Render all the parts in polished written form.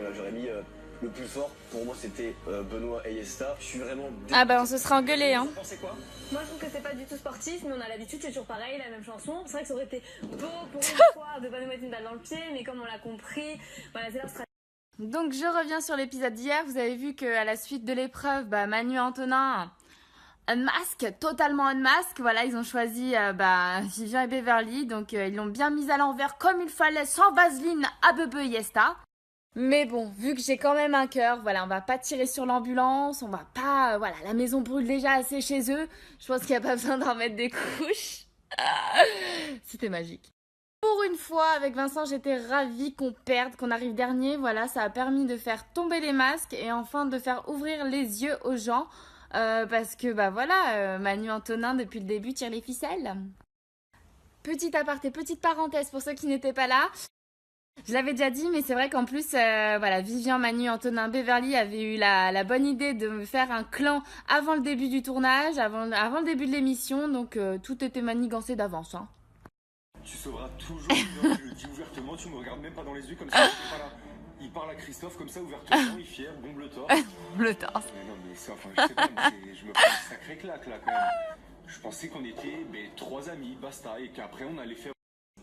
voilà, j'aurais mis le plus fort. Pour moi, c'était Benoît et Yesta. Je suis vraiment... Ah bah on se serait engueulé, hein. Vous pensez quoi? Moi je trouve que c'est pas du tout sportif, mais on a l'habitude, c'est toujours pareil, la même chanson. C'est vrai que ça aurait été beau pour une fois de pas nous mettre une balle dans le pied, mais comme on l'a compris, voilà, c'est leur stratégie. Donc je reviens sur l'épisode d'hier. Vous avez vu qu'à la suite de l'épreuve, Manu et Antonin totalement unmask. Voilà, ils ont choisi Vivian et Beverly. Donc ils l'ont bien mise à l'envers comme il fallait, sans vaseline à Bebe et Yesta. Mais bon, vu que j'ai quand même un cœur, voilà, on va pas tirer sur l'ambulance, on va pas... voilà, la maison brûle déjà assez chez eux. Je pense qu'il n'y a pas besoin d'en mettre des couches. C'était magique. Pour une fois, avec Vincent, j'étais ravie qu'on perde, qu'on arrive dernier. Voilà, ça a permis de faire tomber les masques et enfin de faire ouvrir les yeux aux gens. Parce que, Manu Antonin, depuis le début, tire les ficelles. Petit aparté, petite parenthèse pour ceux qui n'étaient pas là. Je l'avais déjà dit, mais c'est vrai qu'en plus, Vivian, Manu, Antonin, Beverly avaient eu la bonne idée de me faire un clan avant le début du tournage, avant le début de l'émission. Donc, tout était manigancé d'avance, hein. Tu sauveras toujours, tu le dis ouvertement, tu me regardes même pas dans les yeux comme ça, je pas là. Il parle à Christophe comme ça ouvertement, il est fier, bombe le torse. Le torse. Mais non mais ça, enfin je sais pas, je me prends une sacrée claque là quand même. Je pensais qu'on était 3 amis, basta, et qu'après on allait faire...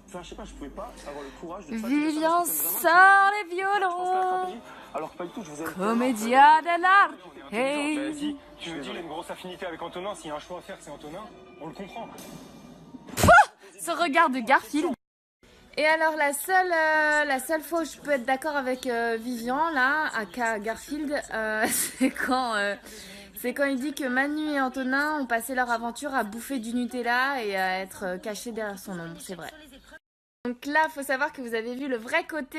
Enfin, je sais pas, je pouvais pas avoir le courage de... Vivian sort les violons. Alors que pas du tout, je vous aime. Comédia dell'arte. Hey. Vas-y, tu me dis il a une grosse affinité avec Antonin, s'il y a un choix à faire c'est Antonin, on le comprend. Ce regard de Garfield. Et alors la seule fois où je peux être d'accord avec Vivian là, aka Garfield, c'est quand il dit que Manu et Antonin ont passé leur aventure à bouffer du Nutella et à être cachés derrière son ombre, c'est vrai. Donc là, faut savoir que vous avez vu le vrai côté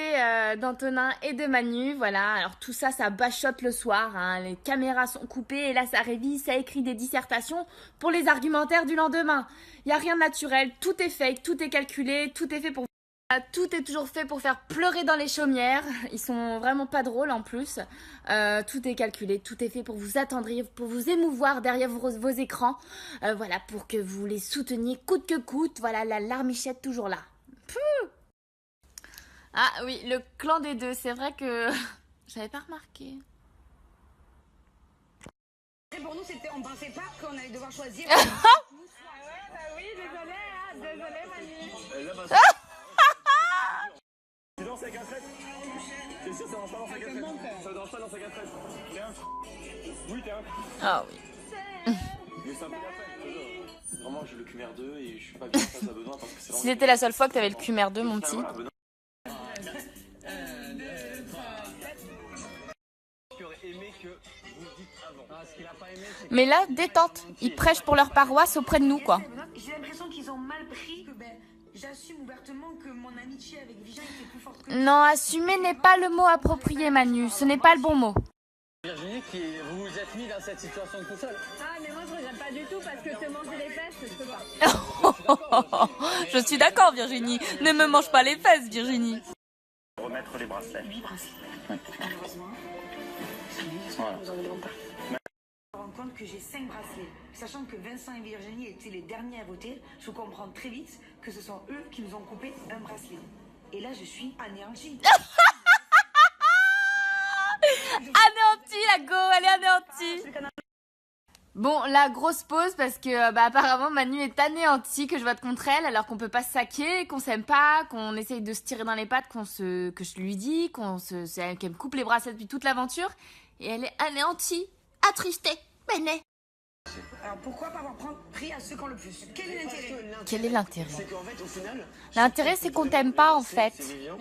d'Antonin et de Manu, voilà. Alors tout ça, ça bachote le soir, hein. Les caméras sont coupées et là, ça révise, ça écrit des dissertations pour les argumentaires du lendemain. Il y a rien de naturel, tout est fake, tout est calculé, tout est fait pour... Tout est toujours fait pour faire pleurer dans les chaumières. Ils sont vraiment pas drôles en plus. Tout est calculé, tout est fait pour vous attendrir, pour vous émouvoir derrière vos écrans. Voilà, pour que vous les souteniez coûte que coûte. Voilà, la larmichette toujours là. Pouh. Ah oui, le clan des deux, c'est vrai que j'avais pas remarqué. Pour nous, c'était on pensait pas qu'on allait devoir choisir. Oui, désolé, hein, désolé Manu. Tu danses avec un trait? C'est sûr, ça danse pas dans sa casquette. Ça danse pas dans sa casquette. Tiens. Oui, tiens. Ah oui. Mais c'est un peu la vraiment, j'ai le QMR2 et je suis pas bien face à Benoît parce que c'est... Si c'était la seule fois que t'avais le QMR2, mon petit. Mais là, détente. Ils prêchent pour leur paroisse auprès de nous, quoi. J'ai l'impression qu'ils ont mal pris que j'assume ouvertement que mon amitié avec Vivian était plus forte que... Non, assumer n'est pas le mot approprié, Manu. Ce n'est pas le bon mot. Virginie, vous vous êtes mis dans cette situation tout seul. Ah, mais moi je regrette pas du tout parce que te manger les fesses, je peux pas. Je suis d'accord, Virginie. Ne me mange pas les fesses, Virginie. Remettre les bracelets. 8 bracelets. Ouais. Malheureusement, Voilà. nous en demandons pas. Je me rends compte que j'ai 5 bracelets. Sachant que Vincent et Virginie étaient les derniers à voter, je comprends très vite que ce sont eux qui nous ont coupé un bracelet. Et là, je suis anéantie. Anéantie, la go, elle est anéantie. Bon, la grosse pause parce que apparemment Manu est anéantie, que je vote contre elle alors qu'on peut pas se saquer, qu'on s'aime pas, qu'on essaye de se tirer dans les pattes, que je lui dis, qu'elle me coupe les bracelets depuis toute l'aventure et elle est anéantie, attristée, béné. Alors pourquoi pas avoir pris à ceux qui ont le plus? Quel est l'intérêt? Quel est l'intérêt? C'est qu'en fait, au final... L'intérêt, c'est qu'on t'aime pas en fait. C'est Vivian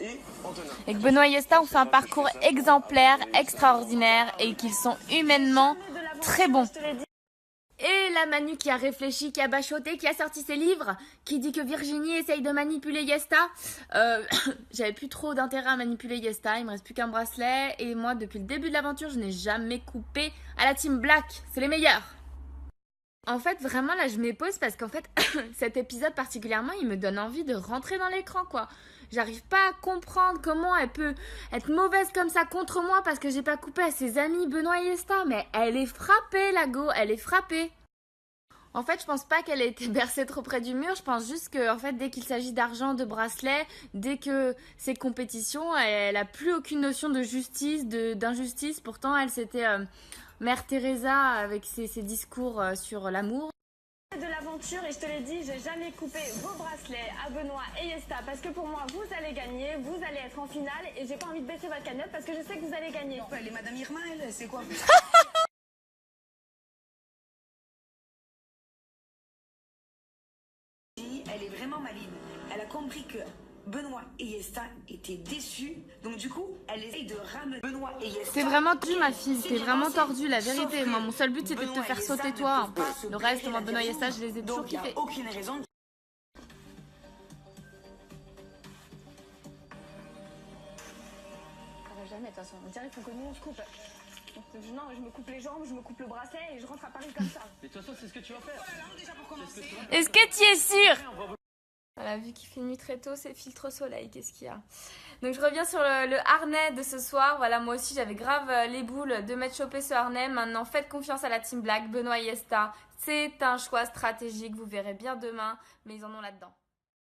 et Antonin. Et que Benoît et Yesta ont fait un parcours exemplaire, extraordinaire et qu'ils sont humainement très bons. Et la Manu qui a réfléchi, qui a bachoté, qui a sorti ses livres, qui dit que Virginie essaye de manipuler Yesta. J'avais plus trop d'intérêt à manipuler Yesta, il me reste plus qu'un bracelet. Et moi, depuis le début de l'aventure, je n'ai jamais coupé à la team Black. C'est les meilleurs. En fait, vraiment, là, je m'épose parce qu'en fait, cet épisode particulièrement, il me donne envie de rentrer dans l'écran, quoi. J'arrive pas à comprendre comment elle peut être mauvaise comme ça contre moi parce que j'ai pas coupé à ses amis Benoît et Yesta. Mais elle est frappée, la go, elle est frappée. En fait, je pense pas qu'elle ait été bercée trop près du mur. Je pense juste que, en fait, dès qu'il s'agit d'argent, de bracelets, dès que c'est compétition, elle a plus aucune notion de justice, d'injustice. Pourtant, elle c'était Mère Teresa avec ses discours sur l'amour. De l'aventure et je te l'ai dit, j'ai jamais coupé vos bracelets à Benoît et Yesta parce que pour moi vous allez gagner, vous allez être en finale et j'ai pas envie de baisser votre cagnotte parce que je sais que vous allez gagner. Non, elle est Madame Irma, elle, c'est quoi? Elle est vraiment maligne. Elle a compris que Benoît et Yesta étaient déçus. Donc du coup, elle essaye de ramener Benoît et Yesta. T'es vraiment tordu, ma fille. T'es vraiment tordu, la vérité. Moi, mon seul but, c'était de te faire sauter, toi. Le reste, moi, Benoît et Yesta, je les ai toujours kiffés. Donc, il n'y a aucune raison. Ça va jamais de toute façon, on dirait qu'il faut que nous on se coupe. Non, je me coupe les jambes, je me coupe le bracelet et je rentre à Paris comme ça. Mais de toute façon, c'est ce que tu vas faire. Est-ce que tu es sûr? Voilà, vu qu'il fait nuit très tôt, c'est filtre soleil, qu'est-ce qu'il y a? Donc je reviens sur le harnais de ce soir. Voilà, moi aussi j'avais grave les boules de m'être chopé ce harnais. Maintenant, faites confiance à la Team Black, Benoît et Yesta. C'est un choix stratégique, vous verrez bien demain, mais ils en ont là-dedans.